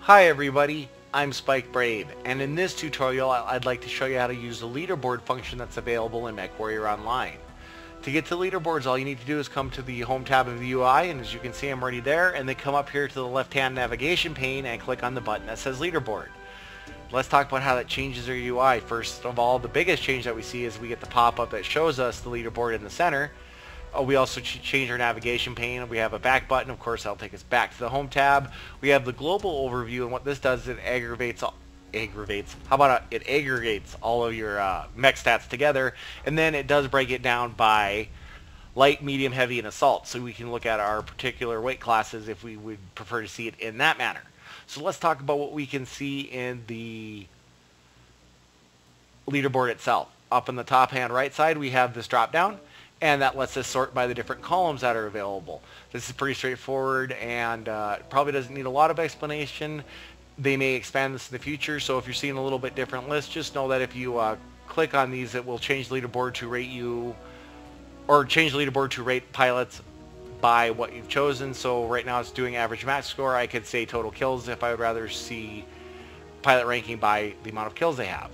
Hi everybody, I'm Spike Brave, and in this tutorial I'd like to show you how to use the leaderboard function that's available in Mechwarrior Online. To get to leaderboards, all you need to do is come to the home tab of the UI, and as you can see I'm already there, and then come up here to the left hand navigation pane and click on the button that says leaderboard. Let's talk about how that changes our UI. First of all, the biggest change that we see is we get the pop-up that shows us the leaderboard in the center. We also change our navigation pane. We have a back button. Of course, that'll take us back to the home tab. We have the global overview, and what this does is it aggregates all of your mech stats together, and then it does break it down by light, medium, heavy, and assault, so we can look at our particular weight classes if we would prefer to see it in that manner. So let's talk about what we can see in the leaderboard itself. Up in the top hand right side, we have this drop down, and that lets us sort by the different columns that are available. This is pretty straightforward and probably doesn't need a lot of explanation. They may expand this in the future, so if you're seeing a little bit different list, just know that if you click on these, it will change leaderboard to rate you, or change leaderboard to rate pilots by what you've chosen. So right now it's doing average match score. I could say total kills if I would rather see pilot ranking by the amount of kills they have.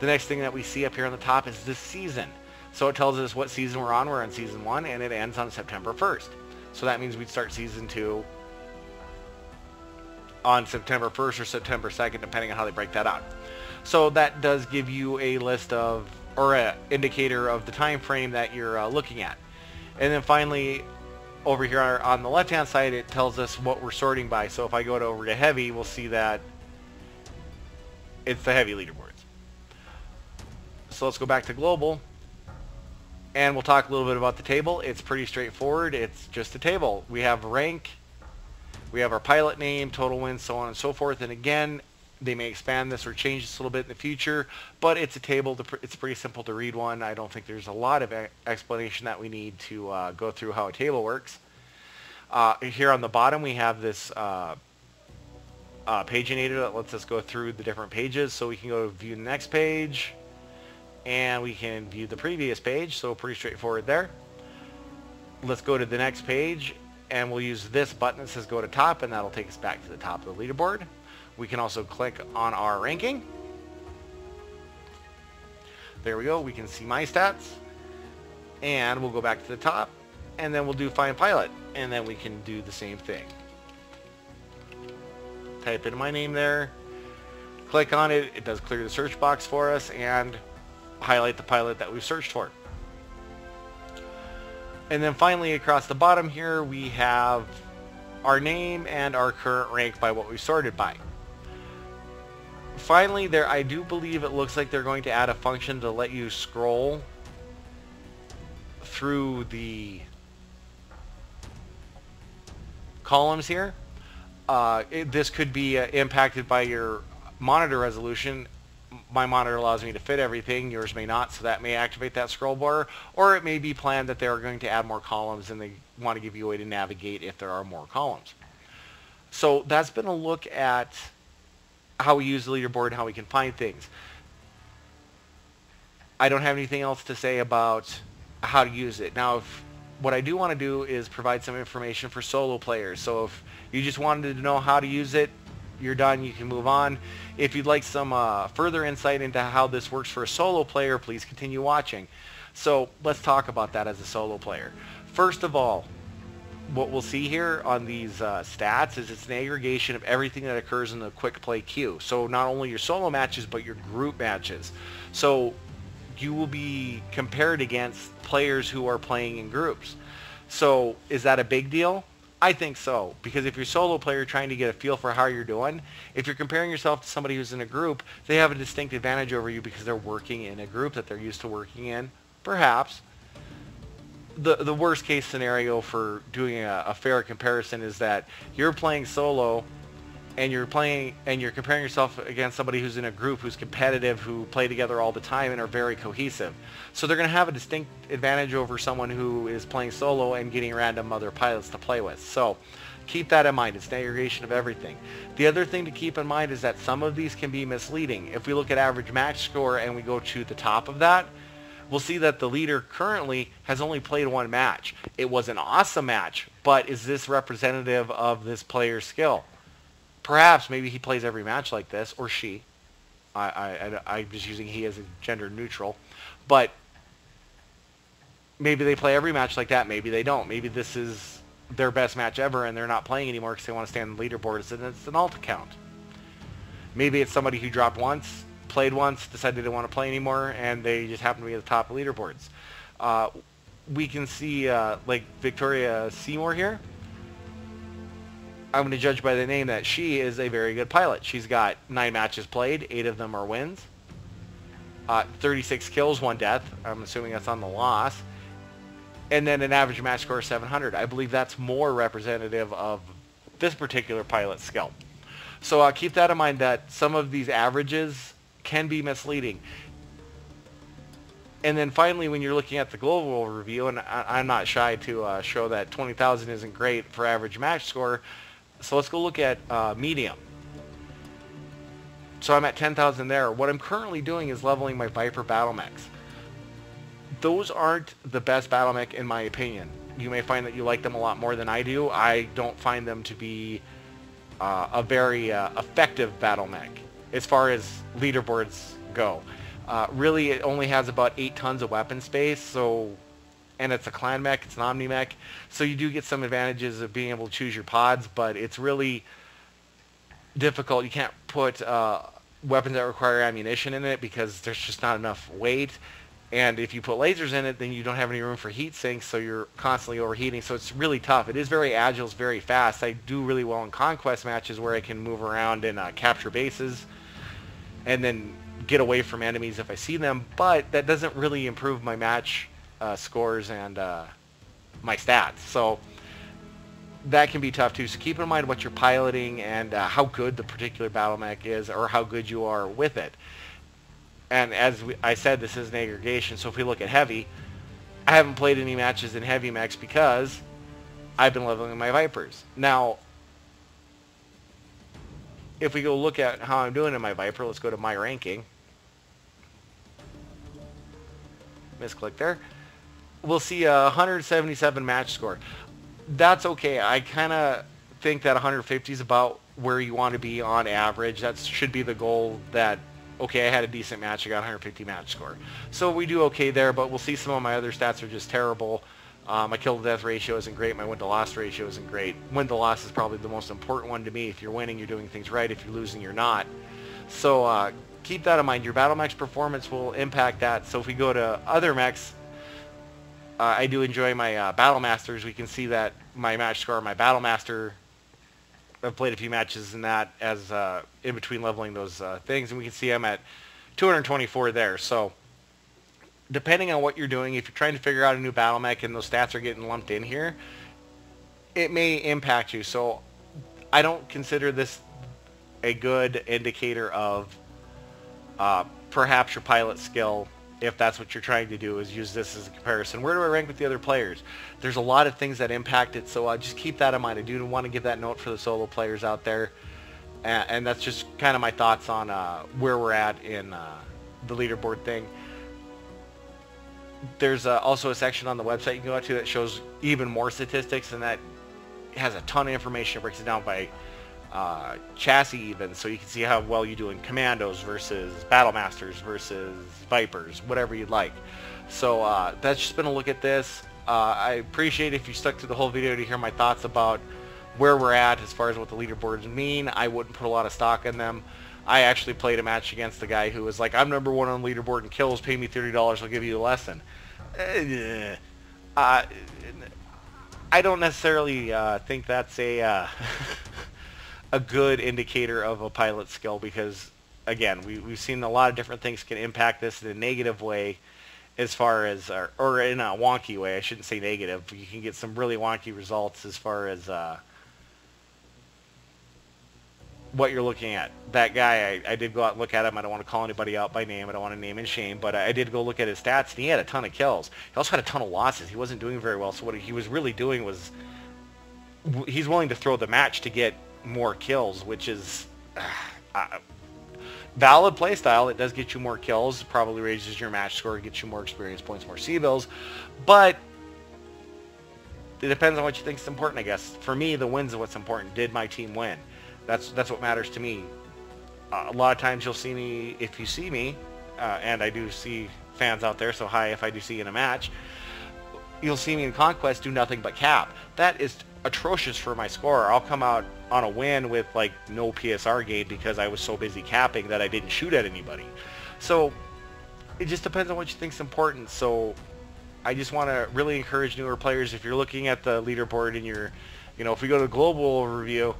The next thing that we see up here on the top is the season. So it tells us what season we're on. We're on season 1 and it ends on September 1st. So that means we'd start season 2 on September 1st or September 2nd, depending on how they break that out. So that does give you a list of, or an indicator of the time frame that you're looking at. And then finally, over here on the left hand side, it tells us what we're sorting by. So if I go over to heavy, we'll see that it's the heavy leaderboards. So let's go back to global. And we'll talk a little bit about the table. It's pretty straightforward. It's just a table. We have rank, we have our pilot name, total wins, so on and so forth. And again, they may expand this or change this a little bit in the future, but it's a table. It's pretty simple to read one. I don't think there's a lot of explanation that we need to go through how a table works. Here on the bottom, we have this paginator that lets us go through the different pages. So we can go view the next page, and we can view the previous page, so pretty straightforward there. Let's go to the next page, and we'll use this button that says go to top, and that'll take us back to the top of the leaderboard. We can also click on our ranking. There we go, we can see my stats, and we'll go back to the top, and then we'll do find pilot, and then we can do the same thing. Type in my name there, click on it, it does clear the search box for us, and highlight the pilot that we've searched for. And then finally across the bottom here we have our name and our current rank by what we've sorted by. Finally there, I do believe it looks like they're going to add a function to let you scroll through the columns here. This could be impacted by your monitor resolution. My monitor allows me to fit everything, yours may not, so that may activate that scroll bar, or it may be planned that they're going to add more columns and they want to give you a way to navigate if there are more columns. So that's been a look at how we use the leaderboard and how we can find things. I don't have anything else to say about how to use it. Now, what I do want to do is provide some information for solo players. So if you just wanted to know how to use it, you're done, you can move on. If you'd like some further insight into how this works for a solo player, please continue watching. So let's talk about that as a solo player. First of all, what we'll see here on these stats is it's an aggregation of everything that occurs in the quick play queue. So not only your solo matches, but your group matches. So you will be compared against players who are playing in groups. So is that a big deal? I think so, because if you're a solo player trying to get a feel for how you're doing, if you're comparing yourself to somebody who's in a group, they have a distinct advantage over you because they're working in a group that they're used to working in. Perhaps. The worst case scenario for doing a fair comparison is that you're playing solo and you're comparing yourself against somebody who's in a group who's competitive, who play together all the time and are very cohesive. So they're going to have a distinct advantage over someone who is playing solo and getting random other pilots to play with. So keep that in mind. It's an aggregation of everything. The other thing to keep in mind is that some of these can be misleading. If we look at average match score and we go to the top of that, we'll see that the leader currently has only played one match. It was an awesome match, but is this representative of this player's skill? perhaps maybe he plays every match like this, or she. I'm just using he as a gender neutral. But maybe they play every match like that. Maybe they don't. Maybe this is their best match ever and they're not playing anymore because they want to stay on the leaderboard. And it's an alt account. Maybe it's somebody who dropped once, played once, decided they didn't want to play anymore, and they just happen to be at the top of leaderboards. We can see like Victoria Seymour here. I'm going to judge by the name that she is a very good pilot. She's got 9 matches played, 8 of them are wins. 36 kills, 1 death. I'm assuming that's on the loss. And then an average match score of 700. I believe that's more representative of this particular pilot's skill. So keep that in mind that some of these averages can be misleading. And then finally, when you're looking at the global review, and I'm not shy to show that 20,000 isn't great for average match score, so let's go look at medium. So I'm at 10,000 there. What I'm currently doing is leveling my Viper battle mechs. Those aren't the best battle mech in my opinion. You may find that you like them a lot more than I do. I don't find them to be a very effective battle mech as far as leaderboards go. Really, it only has about 8 tons of weapon space, so, and it's a clan mech, it's an omni mech, so you do get some advantages of being able to choose your pods, but it's really difficult. You can't put weapons that require ammunition in it because there's just not enough weight, and if you put lasers in it, then you don't have any room for heat sinks, so you're constantly overheating, so it's really tough. It is very agile, it's very fast. I do really well in conquest matches where I can move around and capture bases, and then get away from enemies if I see them, but that doesn't really improve my match scores and my stats. So that can be tough too. So keep in mind what you're piloting and how good the particular battle mech is, or how good you are with it. And as I said, this is an aggregation. So if we look at heavy, I haven't played any matches in heavy mechs because I've been leveling my Vipers. Now, if we go look at how I'm doing in my Viper, let's go to my ranking. Misclick there. We'll see a 177 match score. That's okay. I kind of think that 150 is about where you want to be on average. That should be the goal. That, okay, I had a decent match, I got 150 match score. So we do okay there, but we'll see some of my other stats are just terrible. My kill to death ratio isn't great. My win to loss ratio isn't great. Win to loss is probably the most important one to me. If you're winning, you're doing things right. If you're losing, you're not. So keep that in mind. Your battle mech's performance will impact that. So if we go to other mechs, I do enjoy my battle masters. We can see that my match score, my battle master, I've played a few matches in that as in between leveling those things, and we can see I'm at 224 there. So depending on what you're doing, if you're trying to figure out a new battle mech and those stats are getting lumped in here, it may impact you. So I don't consider this a good indicator of perhaps your pilot skill. If that's what you're trying to do, is use this as a comparison. Where do I rank with the other players? There's a lot of things that impact it, so just keep that in mind. I do want to give that note for the solo players out there, and that's just kind of my thoughts on where we're at in the leaderboard thing. There's also a section on the website you can go to that shows even more statistics, and that has a ton of information. It breaks it down by chassis even, so you can see how well you do in commandos versus battle masters versus vipers, whatever you'd like. So that's just been a look at this. I appreciate if you stuck to the whole video to hear my thoughts about where we're at as far as what the leaderboards mean. I wouldn't put a lot of stock in them. I actually played a match against the guy who was like, I'm #1 on leaderboard in kills, pay me $30, I'll give you a lesson. I don't necessarily think that's a a good indicator of a pilot skill, because again, we've seen a lot of different things can impact this in a negative way, as far as or in a wonky way. I shouldn't say negative. You can get some really wonky results as far as what you're looking at. That guy, I did go out and look at him. I don't want to call anybody out by name. I don't want to name and shame, but I did go look at his stats, and he had a ton of kills. He also had a ton of losses. He wasn't doing very well, so what he was really doing was he's willing to throw the match to get more kills, which is valid playstyle. It does get you more kills, probably raises your match score, gets you more experience points, more C-bills, but it depends on what you think is important, I guess. For me, the wins are what's important. Did my team win? That's what matters to me. A lot of times you'll see me, if you see me, and I do see fans out there, so hi if I do see you in a match, you'll see me in Conquest do nothing but cap. That is atrocious for my score. I'll come out on a win with like no PSR gain because I was so busy capping that I didn't shoot at anybody. So it just depends on what you think is important. So I just want to really encourage newer players, if you're looking at the leaderboard and you're, you know, if we go to global overview,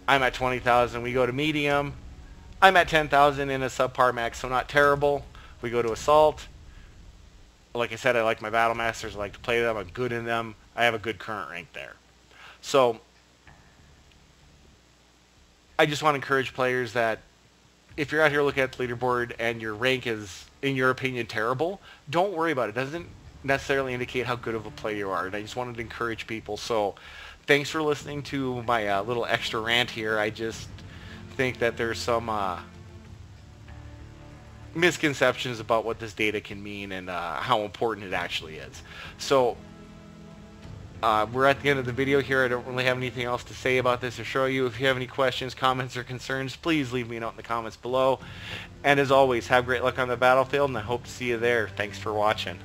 I'm at 20,000. We go to medium, I'm at 10,000 in a subpar max, so not terrible. We go to assault. Like I said, I like my battle masters. I like to play them. I'm good in them. I have a good current rank there. So I just want to encourage players that if you're out here looking at the leaderboard and your rank is, in your opinion, terrible, don't worry about it. It doesn't necessarily indicate how good of a player you are. And I just wanted to encourage people. So thanks for listening to my little extra rant here. I just think that there's some misconceptions about what this data can mean and how important it actually is. So we're at the end of the video here. I don't really have anything else to say about this or show you. If you have any questions, comments, or concerns, please leave me a note in the comments below. And as always, have great luck on the battlefield, and I hope to see you there. Thanks for watching.